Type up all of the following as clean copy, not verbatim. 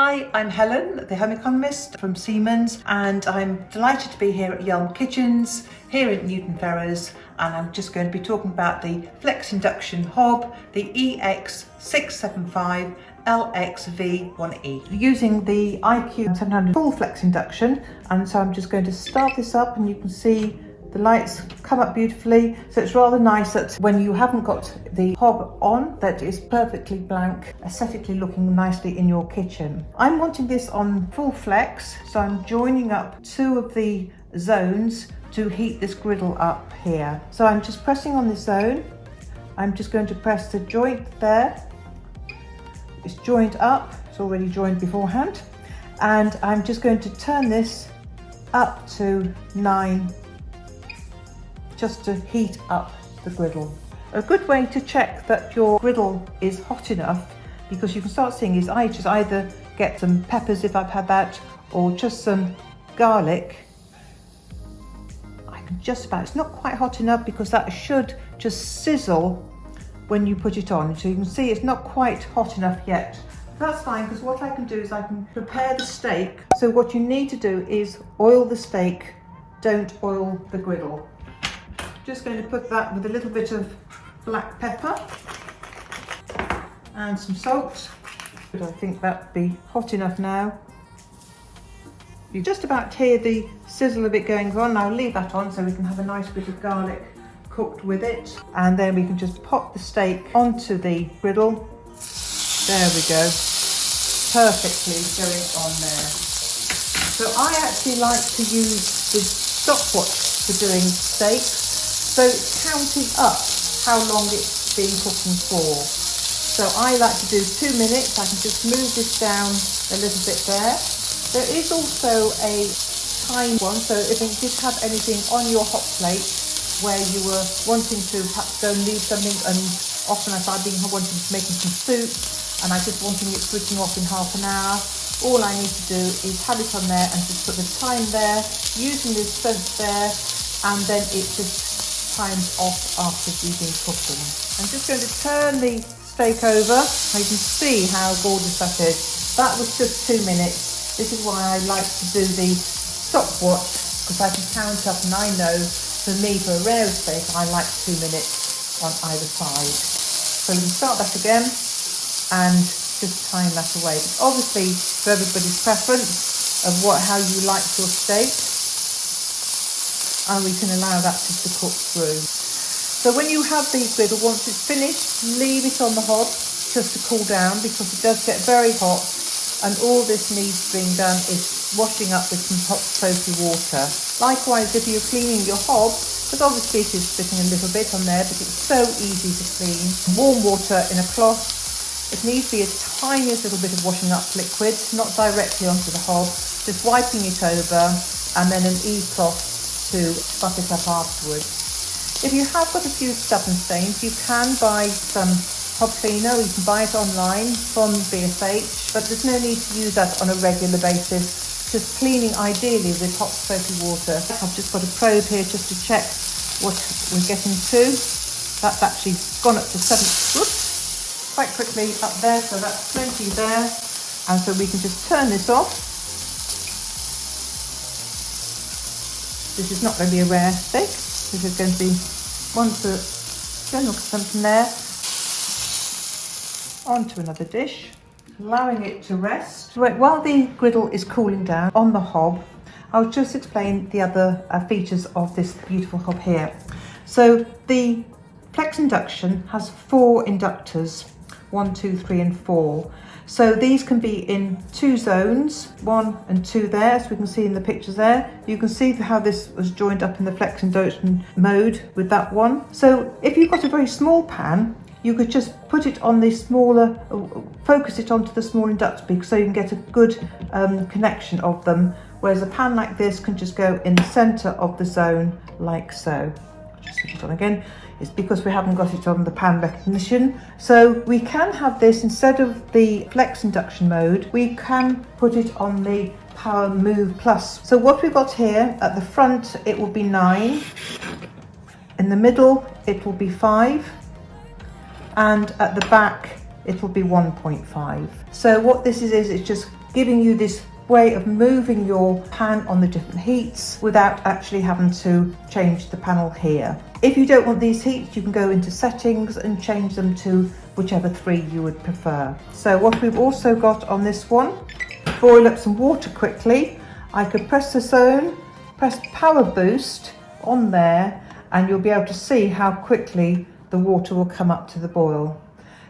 Hi, I'm Helen, the home economist from Siemens, and I'm delighted to be here at Yealm Kitchens, here in Newton Ferrers, and I'm just going to be talking about the Flex Induction Hob, the EX675 LXV1E. Using the IQ700 full flex induction, and so I'm just going to start this up, and you can see the lights come up beautifully, so it's rather nice that when you haven't got the hob on, that is perfectly blank, aesthetically looking nicely in your kitchen. I'm wanting this on full flex, so I'm joining up two of the zones to heat this griddle up here. So I'm just pressing on this zone. I'm just going to press the joint there. It's joined up, it's already joined beforehand, and I'm just going to turn this up to 9 just to heat up the griddle. A good way to check that your griddle is hot enough, because you can start seeing, is I just either get some peppers if I've had that, or just some garlic. I can just about, it's not quite hot enough because that should just sizzle when you put it on. So you can see it's not quite hot enough yet. That's fine, because what I can do is I can prepare the steak. So what you need to do is oil the steak, don't oil the griddle. Just going to put that with a little bit of black pepper and some salt. But I think that'd be hot enough now. You just about hear the sizzle of it going on. I'll leave that on so we can have a nice bit of garlic cooked with it. And then we can just pop the steak onto the griddle. There we go. Perfectly going on there. So I actually like to use the stopwatch for doing steaks. So it's counting up how long it's been cooking for. So I like to do 2 minutes. I can just move this down a little bit there. There is also a time one, so if you did have anything on your hot plate where you were wanting to perhaps go and leave something, and often if I've been wanting to making some soup and I just wanting it switching off in half an hour, all I need to do is have it on there and just put the time there, using this sense there, and then it just times off after you've been cooking. I'm just going to turn the steak over. You can see how gorgeous that is. That was just 2 minutes. This is why I like to do the stopwatch, because I can count up, and I know for me, for a rare steak, I like 2 minutes on either side. So you can start that again and just time that away. But obviously, for everybody's preference of how you like your steak, and we can allow that just to cook through. So when you have the griddle, once it's finished, leave it on the hob just to cool down, because it does get very hot, and all this needs being done is washing up with some hot soapy water. Likewise, if you're cleaning your hob, because obviously it is sitting a little bit on there, but it's so easy to clean. Warm water in a cloth. It needs to be a tiniest little bit of washing up liquid, not directly onto the hob, just wiping it over, and then an e-cloth to buff it up afterwards. If you have got a few stubborn stains, you can buy some hob cleaner. You can buy it online from BSH, but there's no need to use that on a regular basis. Just cleaning ideally with hot soapy water. I've just got a probe here just to check what we're getting to. That's actually gone up to 7, whoops, quite quickly up there, so that's plenty there. And so we can just turn this off. This is not going to be a rare steak. This is going to be one for general consumption there. Onto another dish, allowing it to rest. Right, while the griddle is cooling down on the hob, I'll just explain the other features of this beautiful hob here. So the Flex Induction has 4 inductors, 1, 2, 3 and 4. So these can be in 2 zones, 1 and 2 there, as we can see in the pictures there. You can see how this was joined up in the Flex Induction mode with that one. So if you've got a very small pan, you could just put it on the smaller, focus it onto the small inductor, so you can get a good connection of them. Whereas a pan like this can just go in the center of the zone like so. Just put it on again. It's because we haven't got it on the pan recognition. So we can have this, instead of the Flex Induction mode, we can put it on the Power Move Plus. So what we've got here, at the front it will be 9, in the middle it will be 5, and at the back it will be 1.5. So what this is it's just giving you this way of moving your pan on the different heats without actually having to change the panel here. If you don't want these heats, you can go into settings and change them to whichever 3 you would prefer. So what we've also got on this one, boil up some water quickly. I could press the zone, press power boost on there, and you'll be able to see how quickly the water will come up to the boil.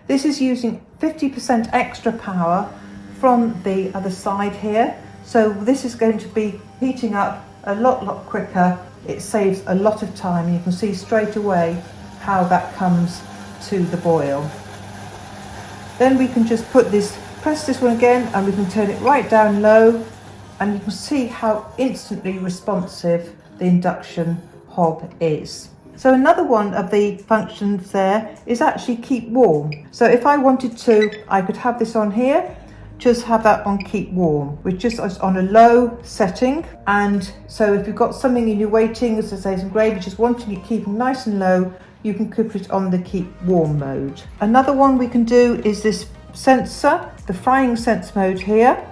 This is using 50% extra power from the other side here. So this is going to be heating up a lot quicker. It saves a lot of time. You can see straight away how that comes to the boil. Then we can just press this one again, and we can turn it right down low, and you can see how instantly responsive the induction hob is. So another one of the functions there is actually keep warm. So if I wanted to, I could have this on here, just have that on keep warm, which just is on a low setting. And so if you've got something in your waiting, as I say, some gravy, just wanting it keeping nice and low, you can keep it on the keep warm mode. Another one we can do is this sensor, the frying sense mode here.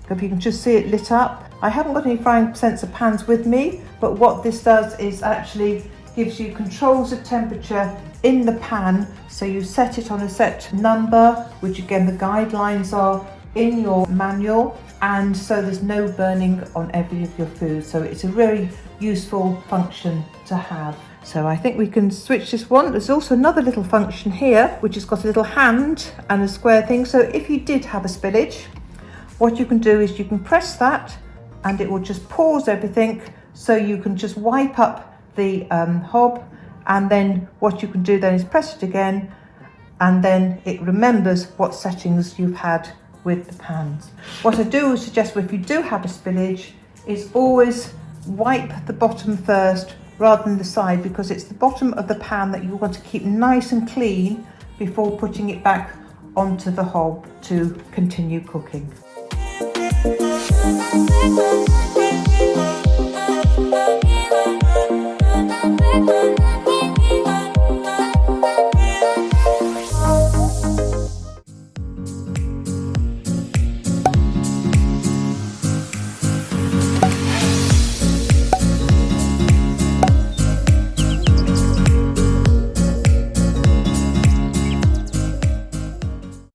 If you can just see it lit up. I haven't got any frying sensor pans with me, but what this does is actually gives you controls of temperature in the pan. So you set it on a set number, which again the guidelines are in your manual, and so there's no burning on every of your food. So it's a very useful function to have. So I think we can switch this one. There's also another little function here which has got a little hand and a square thing. So if you did have a spillage, what you can do is you can press that and it will just pause everything, so you can just wipe up the hob, and then what you can do then is press it again, and then it remembers what settings you've had with the pans. What I do suggest, if you do have a spillage, is always wipe the bottom first rather than the side, because it's the bottom of the pan that you want to keep nice and clean before putting it back onto the hob to continue cooking. We'll be right back.